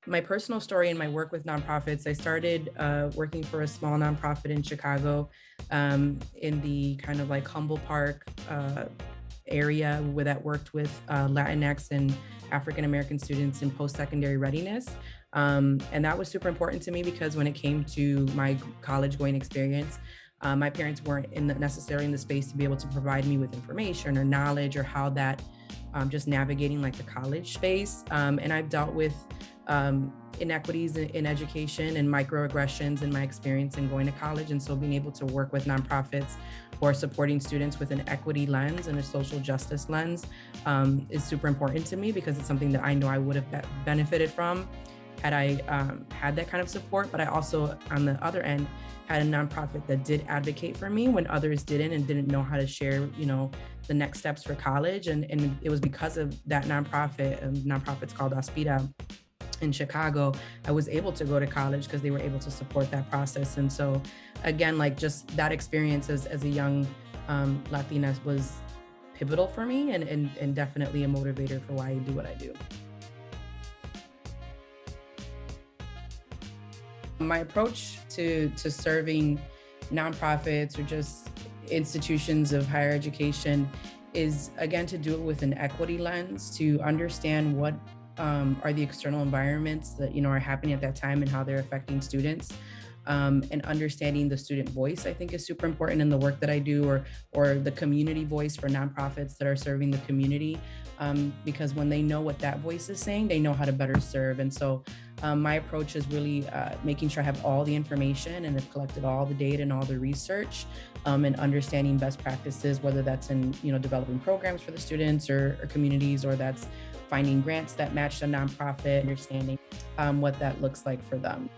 My personal story and my work with nonprofits, I started working for a small nonprofit in Chicago, in the kind of like Humble Park area where that worked with Latinx and African American students in post secondary readiness. And that was super important to me because when it came to my college going experience, my parents weren't necessarily in the space to be able to provide me with information or knowledge or how that just navigating like the college space. And I've dealt with inequities in education and microaggressions in my experience in going to college. And so being able to work with nonprofits who are supporting students with an equity lens and a social justice lens is super important to me because it's something that I know I would have benefited from had I had that kind of support. But I also, on the other end, had a nonprofit that did advocate for me when others didn't and didn't know how to share, the next steps for college. And it was because of that nonprofit's called Aspira in Chicago, I was able to go to college because they were able to support that process. And so again, like just that experience as a young Latina was pivotal for me and definitely a motivator for why I do what I do. My approach to serving nonprofits or just institutions of higher education is again to do it with an equity lens, to understand what are the external environments that are happening at that time and how they're affecting students. And understanding the student voice, I think, is super important in the work that I do, or the community voice for nonprofits that are serving the community, because when they know what that voice is saying, they know how to better serve. And so my approach is really making sure I have all the information and have collected all the data and all the research, and understanding best practices, whether that's in developing programs for the students or communities, or that's finding grants that match the nonprofit, understanding what that looks like for them.